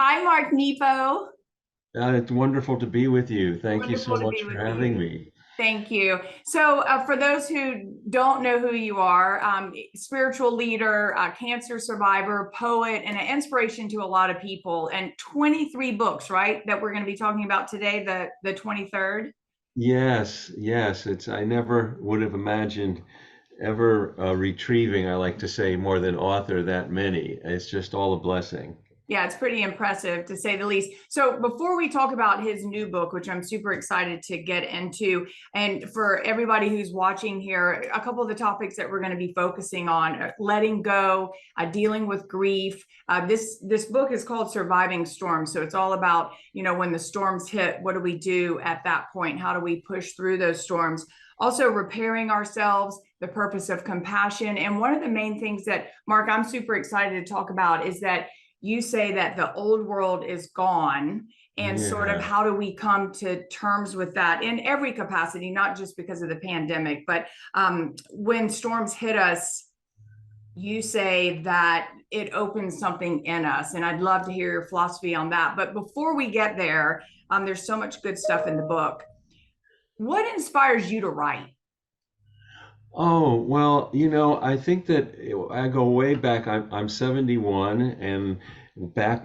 Hi, Mark Nepo. It's wonderful to be with you. Thank you so Wonderful to much be for with having you. me. Thank you. So, for those who don't know who you are, spiritual leader, cancer survivor, poet, and an inspiration to a lot of people, and 23 books, right? That we're going to be talking about today, the 23rd. Yes, yes, I never would have imagined ever retrieving, I like to say, more than author that many. It's just all a blessing. Yeah, it's pretty impressive to say the least. So, before we talk about his new book, which I'm super excited to get into, and for everybody who's watching here, a couple of the topics that we're going to be focusing on: letting go, dealing with grief. This book is called Surviving Storms, so it's all about when the storms hit, what do we do at that point? How do we push through those storms? Also, repairing ourselves, the purpose of compassion, and one of the main things that Mark, I'm super excited to talk about is that you say that the old world is gone, and sort of Yeah. how do we come to terms with that in every capacity, not just because of the pandemic, but when storms hit us, you say that it opens something in us, and I'd love to hear your philosophy on that. But before we get there, there's so much good stuff in the book. What inspires you to write? Oh, well, I think that I go way back. I'm 71, and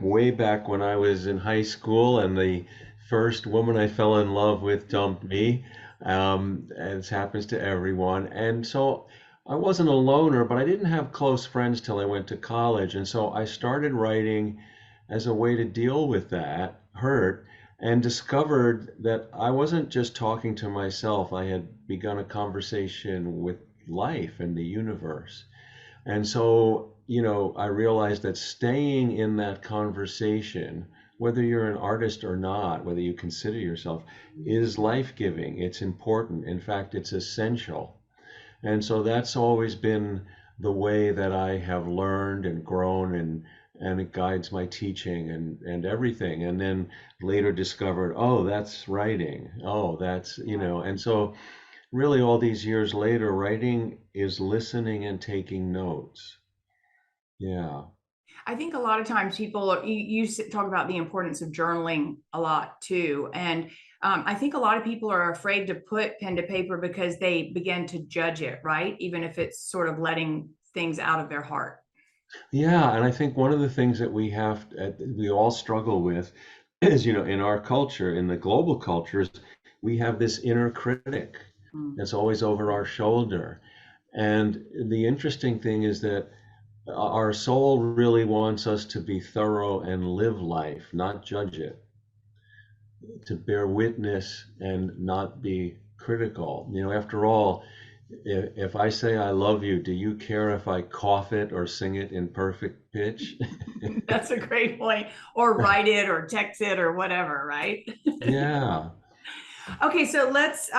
way back when I was in high school, and the first woman I fell in love with dumped me, as happens to everyone. And so I wasn't a loner, but I didn't have close friends till I went to college. And so I started writing as a way to deal with that hurt and discovered that I wasn't just talking to myself. I had begun a conversation with life and the universe. And so, I realized that staying in that conversation, whether you're an artist or not, whether you consider yourself, is life giving. It's important. In fact, it's essential. And so that's always been the way that I have learned and grown, and it guides my teaching and everything. And then later discovered, oh, that's writing. Oh, and so really all these years later, writing is listening and taking notes. Yeah. I think a lot of times people, you talk about the importance of journaling a lot too. And I think a lot of people are afraid to put pen to paper because they begin to judge it, right? Even if it's sort of letting things out of their heart. Yeah, and I think one of the things that we all struggle with is, in our culture, in the global cultures, we have this inner critic Mm. that's always over our shoulder. And the interesting thing is that our soul really wants us to be thorough and live life, not judge it, to bear witness and not be critical. After all, if I say I love you, do you care if I cough it or sing it in perfect pitch? That's a great point. Or write it or text it or whatever, right? Yeah. Okay, so let's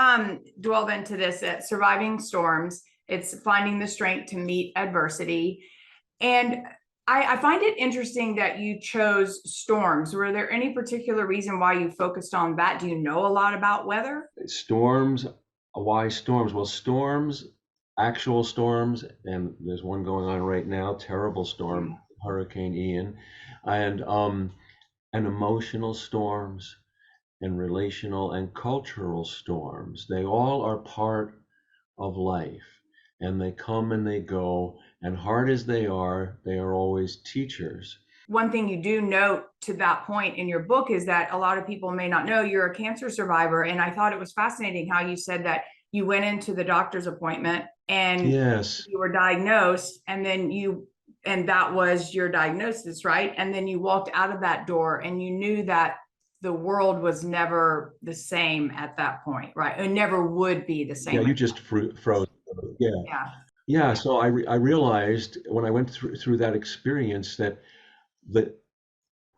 delve into this at surviving storms. It's finding the strength to meet adversity. And I find it interesting that you chose storms. Were there any particular reason why you focused on that? Do you know a lot about weather? Storms, why storms? Well, storms, actual storms, and there's one going on right now, terrible storm, Hurricane Ian, and emotional storms and relational and cultural storms. They all are part of life, and they come and they go, and hard as they are always teachers. One thing you do note to that point in your book is that a lot of people may not know you're a cancer survivor. And I thought it was fascinating how you said that you went into the doctor's appointment and Yes. you were diagnosed, and then and that was your diagnosis, right? And then you walked out of that door and you knew that the world was never the same at that point, right? It never would be the Yeah, same. you just froze. Yeah. Yeah. Yeah, so I realized when I went through that experience that the,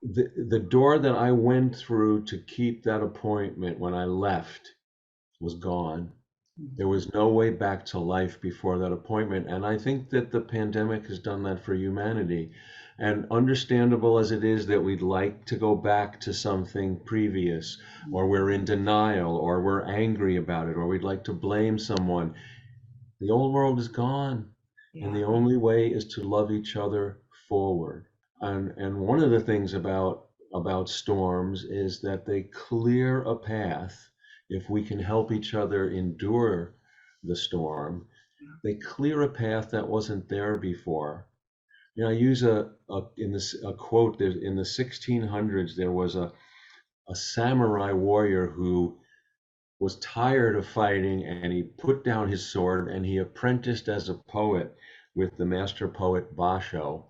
the door that I went through to keep that appointment when I left was gone. There was no way back to life before that appointment. And I think that the pandemic has done that for humanity. And understandable as it is that we'd like to go back to something previous, or we're in denial, or we're angry about it, or we'd like to blame someone, the old world is gone. And Yeah. the only way is to love each other forward. And one of the things about about storms is that they clear a path. If we can help each other endure the storm, they clear a path that wasn't there before. You know, I use a quote that in the 1600s there was a samurai warrior who was tired of fighting, and he put down his sword and he apprenticed as a poet with the master poet Basho.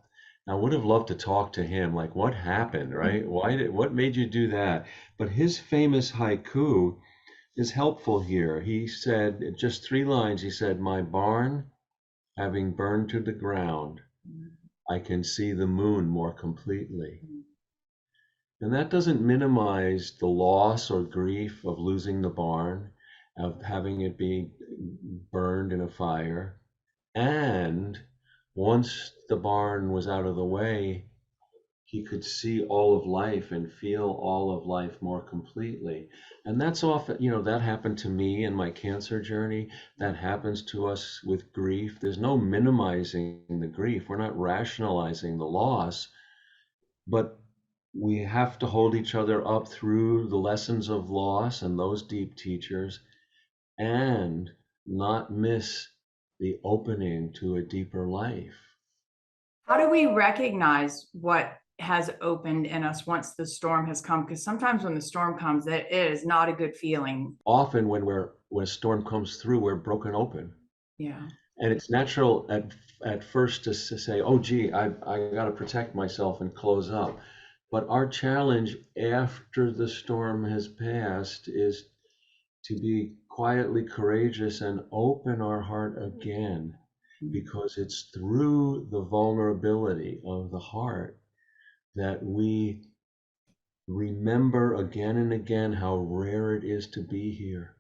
I would have loved to talk to him, like what happened, right? What made you do that? But his famous haiku is helpful here. He said, just 3 lines, he said, "My barn having burned to the ground, I can see the moon more completely." And that doesn't minimize the loss or grief of losing the barn, of having it be burned in a fire. And once the barn was out of the way, he could see all of life and feel all of life more completely. And that's often, that happened to me in my cancer journey. That happens to us with grief. There's no minimizing the grief. We're not rationalizing the loss, but we have to hold each other up through the lessons of loss and those deep teachers, and not miss the opening to a deeper life. How do we recognize what has opened in us once the storm has come? Because sometimes when the storm comes, it is not a good feeling. Often when a storm comes through, we're broken open. Yeah. And it's natural at first to say, "Oh, gee, I got to protect myself and close up." But our challenge after the storm has passed is to be quietly courageous and open our heart again, because it's through the vulnerability of the heart that we remember again and again how rare it is to be here.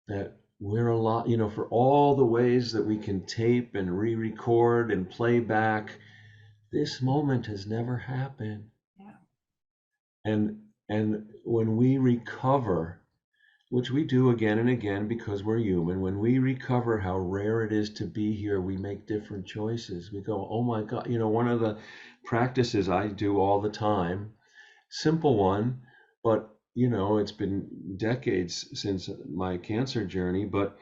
That we're a lot, for all the ways that we can tape and re-record and play back, this moment has never happened. Yeah. And when we recover, which we do again and again because we're human, when we recover how rare it is to be here, we make different choices. We go, "Oh my God," one of the practices I do all the time, simple one, but it's been decades since my cancer journey, but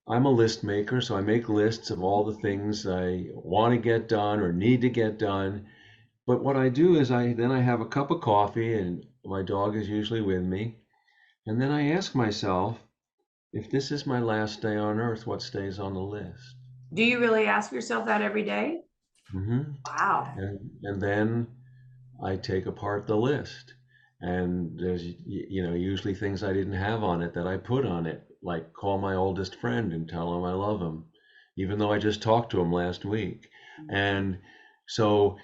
I'm a list maker, so I make lists of all the things I want to get done or need to get done. But what I do is I have a cup of coffee, and my dog is usually with me, and then I ask myself, if this is my last day on earth, what stays on the list? Do you really ask yourself that every day? hmm Wow. And then I take apart the list, and there's usually things I didn't have on it that I put on it, like call my oldest friend and tell him I love him, even though I just talked to him last week. And so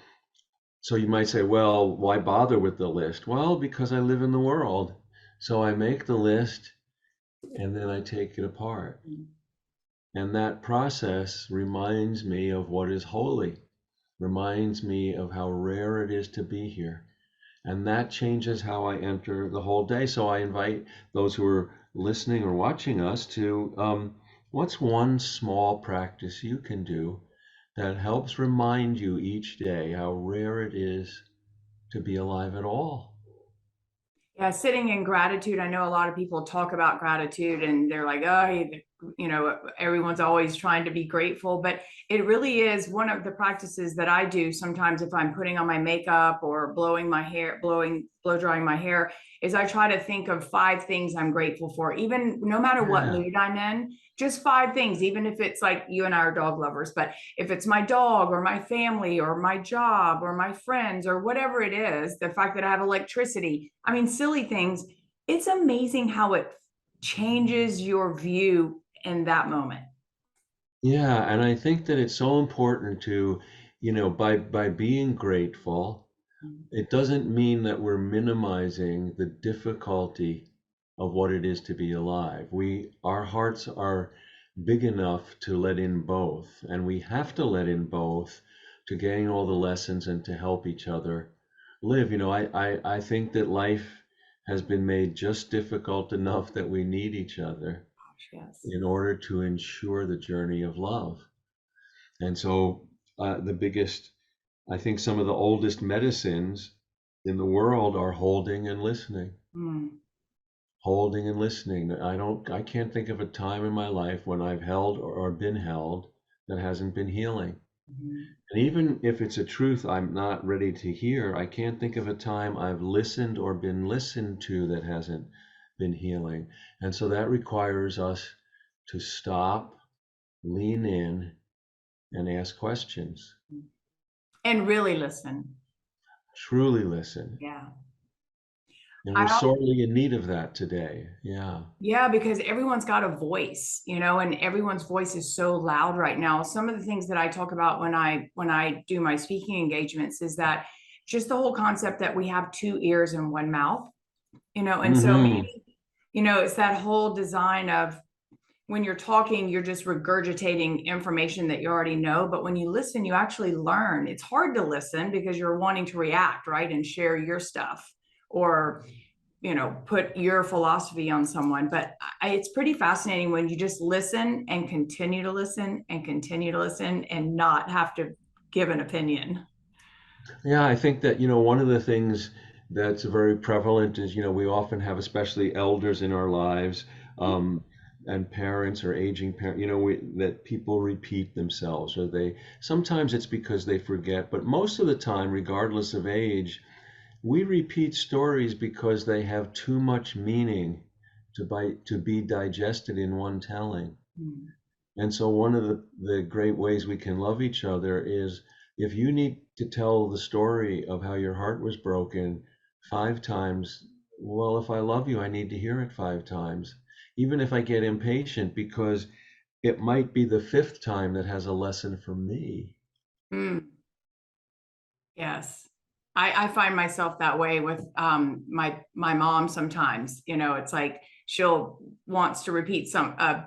so you might say, well, why bother with the list? Well, because I live in the world. So I make the list and then I take it apart. And that process reminds me of what is holy, reminds me of how rare it is to be here. And that changes how I enter the whole day. So I invite those who are listening or watching us to, what's one small practice you can do that helps remind you each day how rare it is to be alive at all? Yeah, sitting in gratitude. I know a lot of people talk about gratitude and they're like, oh, everyone's always trying to be grateful. But it really is one of the practices that I do sometimes if I'm putting on my makeup or blowing my hair, blow drying my hair, is I try to think of 5 things I'm grateful for, even no matter what Yeah. mood I'm in, just 5 things, even if it's like you and I are dog lovers, but if it's my dog or my family or my job or my friends or whatever it is, the fact that I have electricity, I mean, silly things, it's amazing how it changes your view in that moment. Yeah, and I think that it's so important to, by being grateful, it doesn't mean that we're minimizing the difficulty of what it is to be alive. Our hearts are big enough to let in both, and we have to let in both to gain all the lessons and to help each other live. I think that life has been made just difficult enough that we need each other Yes. in order to ensure the journey of love. And so, the biggest, I think some of the oldest medicines in the world are holding and listening. Mm. Holding and listening. I can't think of a time in my life when I've held or been held that hasn't been healing. Mhm. And even if it's a truth I'm not ready to hear, I can't think of a time I've listened or been listened to that hasn't been healing. And so that requires us to stop, lean in, and ask questions. And really listen. Truly listen. Yeah. And we're I sorely in need of that today. Yeah. Yeah, because everyone's got a voice, and everyone's voice is so loud right now. Some of the things that I talk about when I do my speaking engagements is that just the whole concept that we have two ears and one mouth, and so Hmm. maybe, it's that whole design of when you're talking, you're just regurgitating information that you already know. But when you listen, you actually learn. It's hard to listen because you're wanting to react, right? And share your stuff or put your philosophy on someone. But it's pretty fascinating when you just listen and continue to listen and continue to listen and not have to give an opinion. Yeah, I think that, one of the things that's very prevalent is, we often have, especially elders in our lives, and parents or aging parents, that people repeat themselves, or sometimes it's because they forget, but most of the time, regardless of age, we repeat stories because they have too much meaning to be digested in one telling. Mm. And so one of the great ways we can love each other is if you need to tell the story of how your heart was broken 5 times, well, if I love you, I need to hear it 5 times, even if I get impatient, because it might be the fifth time that has a lesson for me. Mm. Yes. I find myself that way with my mom sometimes. It's like she'll wants to repeat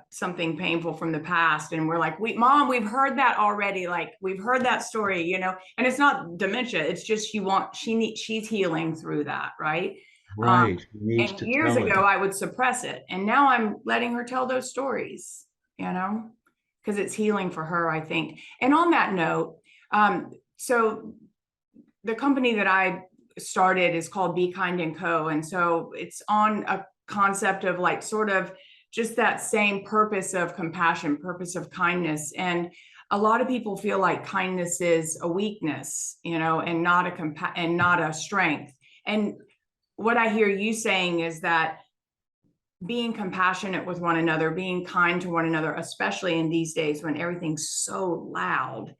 something painful from the past. And we're like, Mom, we've heard that already. Like we've heard that story. And it's not dementia, it's just she's healing through that, right? Um, Right. He needs and to years tell it. ago I would suppress it. And now I'm letting her tell those stories, you know, because it's healing for her, I think. And on that note, so the company that I started is called Be Kind and Co. And so it's on a concept of like sort of just that same purpose of compassion, purpose of kindness. And a lot of people feel like kindness is a weakness, and not a strength. And what I hear you saying is that being compassionate with one another, being kind to one another, especially in these days when everything's so loud,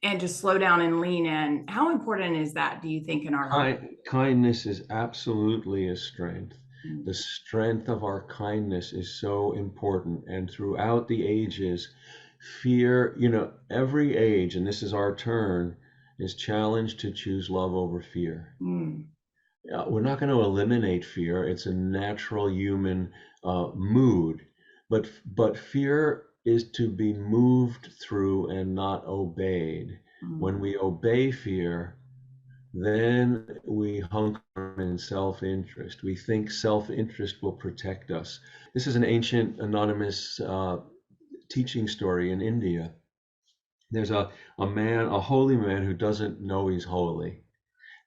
and just slow down and lean in. How important is that, do you think, in our life? Kindness is absolutely a strength. Mm. The strength of our kindness is so important. And throughout the ages, fear, every age, and this is our turn, is challenged to choose love over fear. Mm. We're not going to eliminate fear. It's a natural human mood. But fear is to be moved through and not obeyed. When Mm. we obey fear, then we hunker in self-interest. We think self-interest will protect us. This is an ancient anonymous teaching story in India. There's a man, a holy man who doesn't know he's holy.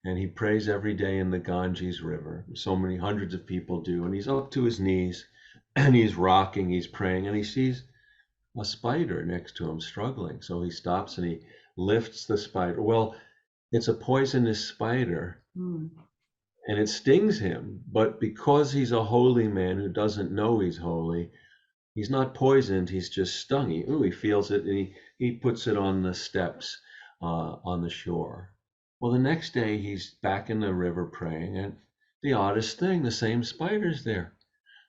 And he prays every day in the Ganges River. So many hundreds of people do. And he's up to his knees and he's rocking, he's praying, and he sees a spider next to him struggling. So he stops and he lifts the spider. Well, it's a poisonous spider Mm. and it stings him. But because he's a holy man who doesn't know he's holy, he's not poisoned, he's just stung. He feels it and he puts it on the steps on the shore. Well, the next day he's back in the river praying, and the oddest thing, the same spider's there.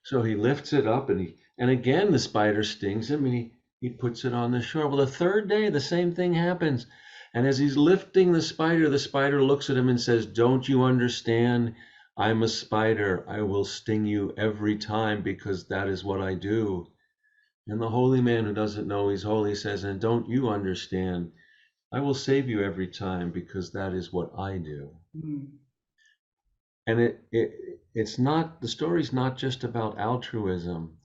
So he lifts it up and again the spider stings him and he puts it on the shore. Well, the third day the same thing happens. And as he's lifting the spider looks at him and says, "Don't you understand? I'm a spider. I will sting you every time because that is what I do." And the holy man who doesn't know he's holy says, "And don't you understand? I will save you every time because that is what I do." Mm. And it's not, the story's not just about altruism.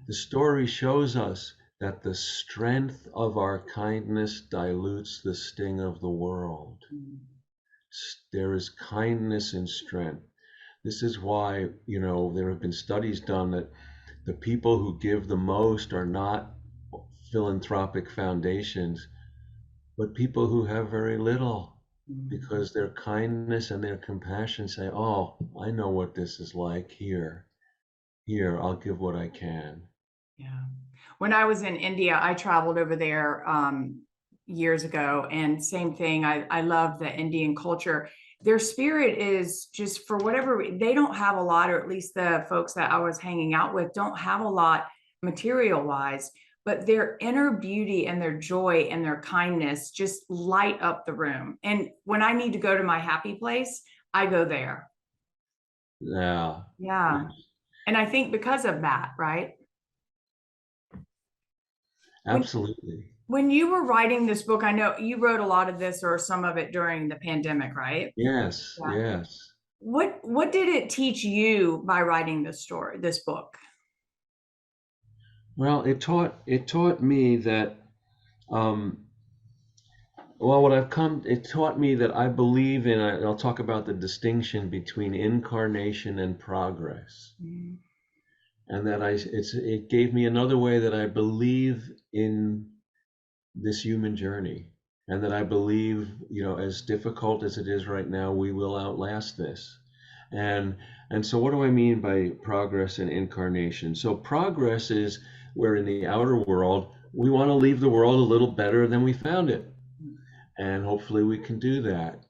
The story shows us that the strength of our kindness dilutes the sting of the world. Mm. There is kindness and strength. This is why, there have been studies done that the people who give the most are not philanthropic foundations, but people who have very little, Mm. because their kindness and their compassion say, "Oh, I know what this is like. Here, I'll give what I can." Yeah. When I was in India, I traveled over there years ago, and same thing. I love the Indian culture. Their spirit is just, for whatever, they don't have a lot, or at least the folks that I was hanging out with don't have a lot material wise, but their inner beauty and their joy and their kindness just light up the room. And when I need to go to my happy place, I go there. Yeah, Yeah. yeah, And I think because of that, right? When absolutely. When you were writing this book, I know you wrote a lot of this or some of it during the pandemic, right? Yes, Yeah. yes. What did it teach you by writing this book? Well, it taught me that, um, well, it taught me that I believe in, I'll talk about the distinction between incarnation and progress. Mm. And that it gave me another way that I believe in this human journey, and that I believe, as difficult as it is right now, we will outlast this. And and so what do I mean by progress and incarnation? So progress is where in the outer world we want to leave the world a little better than we found it. And hopefully we can do that.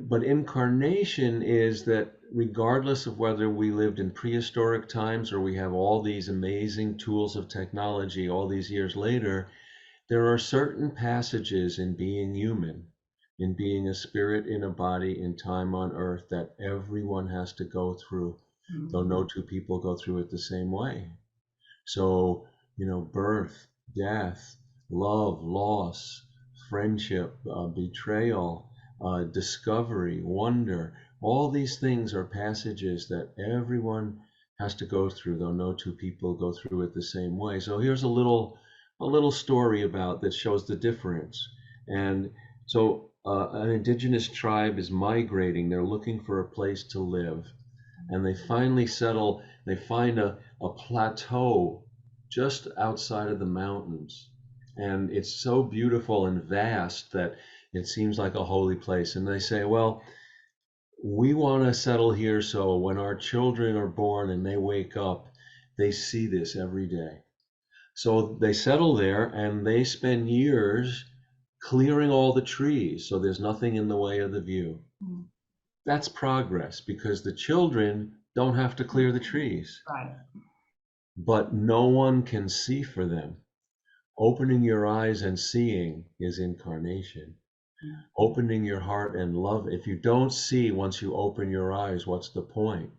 But incarnation is that regardless of whether we lived in prehistoric times or we have all these amazing tools of technology all these years later, there are certain passages in being human, in being a spirit in a body in time on earth, that everyone has to go through, though Mm. no two people go through it the same way. So, birth, death, love, loss, friendship, betrayal, discovery, wonder, all these things are passages that everyone has to go through, though no two people go through it the same way. So here's a little story about that shows the difference. And so an indigenous tribe is migrating. They're looking for a place to live, and they find a plateau just outside of the mountains. And it's so beautiful and vast that it seems like a holy place. And they say, well, we want to settle here so when our children are born and they wake up, they see this every day. So they settle there and they spend years clearing all the trees so there's nothing in the way of the view. Mm. That's progress because the children don't have to clear the trees, Right. but no one can see for them. Opening your eyes and seeing is incarnation. Mm. Opening your heart and love. If you don't see once you open your eyes, what's the point?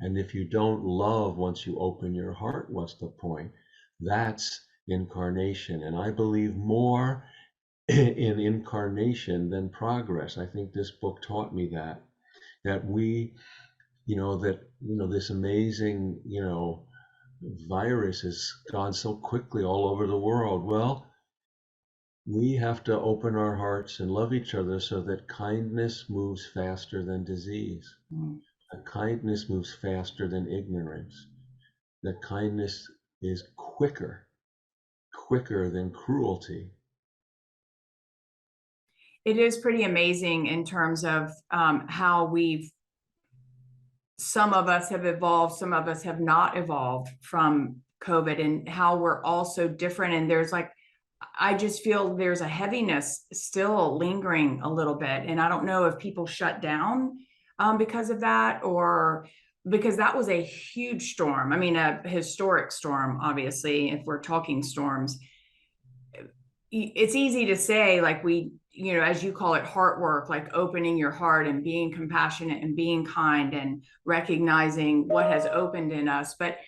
And if you don't love once you open your heart, what's the point? That's incarnation. And I believe more in incarnation than progress. I think this book taught me that this amazing, virus has gone so quickly all over the world. Well, we have to open our hearts and love each other so that kindness moves faster than disease. Mm. That kindness moves faster than ignorance. That kindness is quicker than cruelty. It is pretty amazing in terms of how some of us have evolved, some of us have not evolved from COVID, and how we're all so different. And I just feel there's a heaviness still lingering a little bit. And I don't know if people shut down because of that, or because that was a huge storm. I mean, a historic storm, obviously, if we're talking storms. It's easy to say, like, as you call it, heart work, like opening your heart and being compassionate and being kind and recognizing what has opened in us. But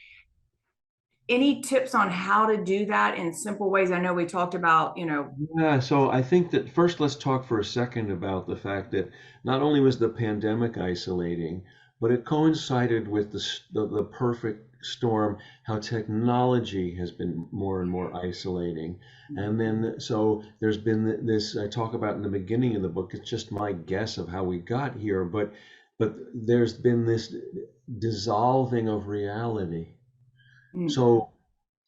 any tips on how to do that in simple ways? I know we talked about, Yeah, so I think that first let's talk for a second about the fact that not only was the pandemic isolating, but it coincided with the perfect storm, how technology has been more and more isolating. And then, so there's been this, I talk about in the beginning of the book, it's just my guess of how we got here, but there's been this dissolving of reality. Mm. So,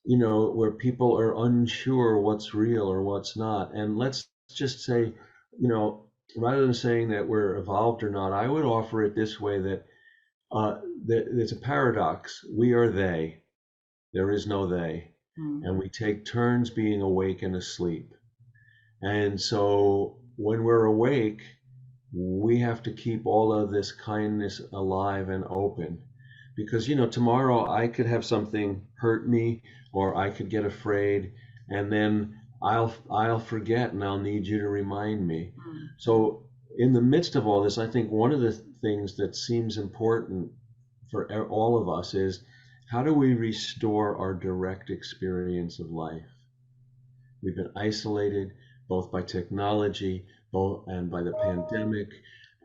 where people are unsure what's real or what's not. And let's just say, rather than saying that we're evolved or not, I would offer it this way, that it's a paradox. We are they. There is no they. Mm. And we take turns being awake and asleep. And so when we're awake, we have to keep all of this kindness alive and open. Because, tomorrow I could have something hurt me, or I could get afraid, and then I'll forget, and I'll need you to remind me. Mm. So in the midst of all this, I think one of the things that seems important for all of us is, how do we restore our direct experience of life? We've been isolated both by technology, both and by the pandemic,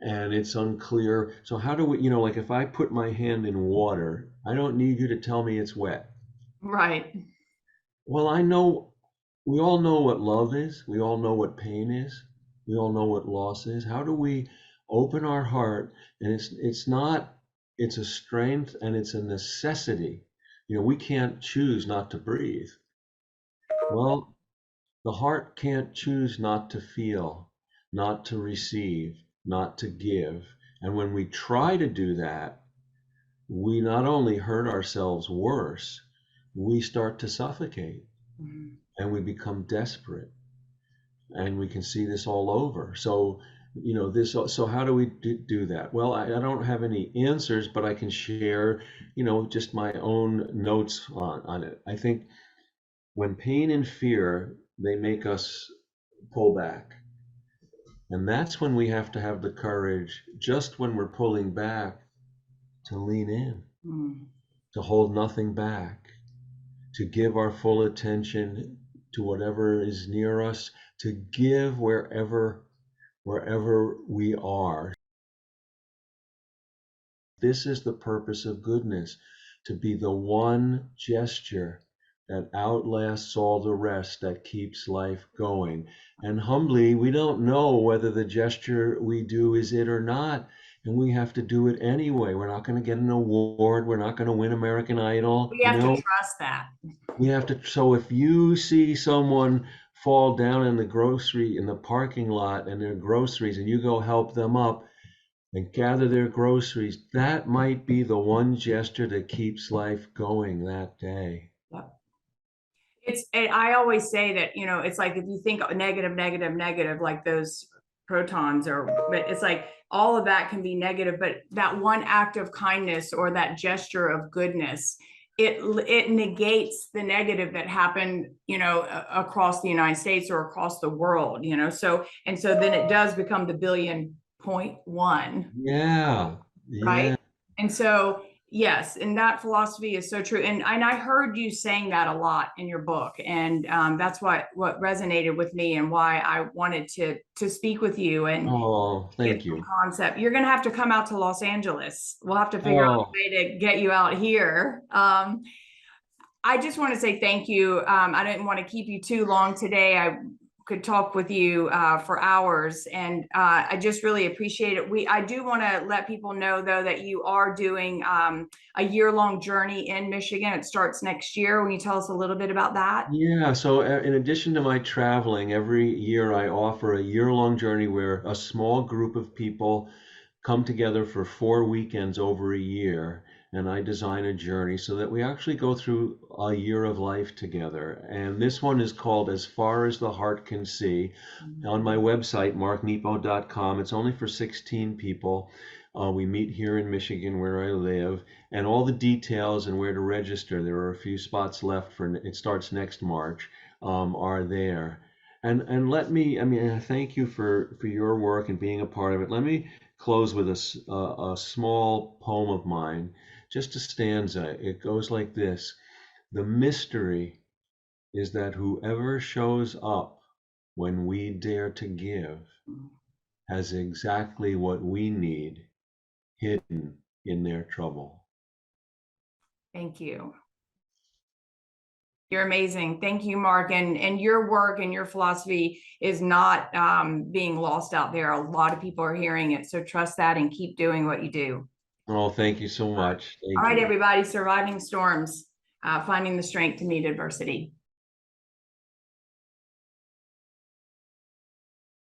and it's unclear. So how do we, like if I put my hand in water, I don't need you to tell me it's wet. Right. Well, I know, we all know what love is. We all know what pain is. We all know what loss is. How do we open our heart? And it's not, it's a strength and it's a necessity. We can't choose not to breathe. Well, the heart can't choose not to feel, not to receive, not to give. And when we try to do that, we not only hurt ourselves worse, we start to suffocate Mm. and we become desperate. And we can see this all over. So, so how do we do that? Well, I don't have any answers, but I can share, just my own notes on it. I think when pain and fear, they make us pull back. And that's when we have to have the courage, just when we're pulling back, to lean in, Mm. to hold nothing back, to give our full attention to whatever is near us, to give wherever we are. This is the purpose of goodness, to be the one gesture that outlasts all the rest, that keeps life going. And humbly, we don't know whether the gesture we do is it or not. And we have to do it anyway. We're not going to get an award. We're not going to win American Idol. We have to trust that. We have to. So if you see someone fall down in the parking lot, and their groceries, and you go help them up and gather their groceries, that might be the one gesture that keeps life going that day. Yep. I always say that, it's like if you think negative, negative, negative, like those protons, but it's like all of that can be negative, but that one act of kindness or that gesture of goodness, it negates the negative that happened, across the United States or across the world, so, and so then it does become the 1 billion.1. Yeah, Right. yeah. And so, yes, and that philosophy is so true. And I heard you saying that a lot in your book, and that's what resonated with me and why I wanted to speak with you and Oh, get thank some you. concept. You're going to have to come out to Los Angeles. We'll have to figure out a Oh, way to get you out here. I just want to say thank you. I didn't want to keep you too long today. I could talk with you for hours, and I just really appreciate it. I do want to let people know, though, that you are doing a year-long journey in Michigan. It starts next year. Will you tell us a little bit about that? yeah. So, in addition to my traveling, every year I offer a year-long journey where a small group of people come together for 4 weekends over a year, and I design a journey so that we actually go through a year of life together. And this one is called As Far as the Heart Can See. On my website, marknepo.com, it's only for 16 people. We meet here in Michigan where I live, and all the details and where to register, there are a few spots left for it starts next March, are there. And I mean, I thank you for your work and being a part of it. Let me close with a small poem of mine, just a stanza. It goes like this: The mystery is that whoever shows up when we dare to give has exactly what we need hidden in their trouble. Thank you. You're amazing. Thank you, Mark. And your work and your philosophy is not being lost out there. A lot of people are hearing it. So trust that and keep doing what you do. Oh, thank you so much. All Thank right, you. everybody, surviving storms, finding the strength to meet adversity.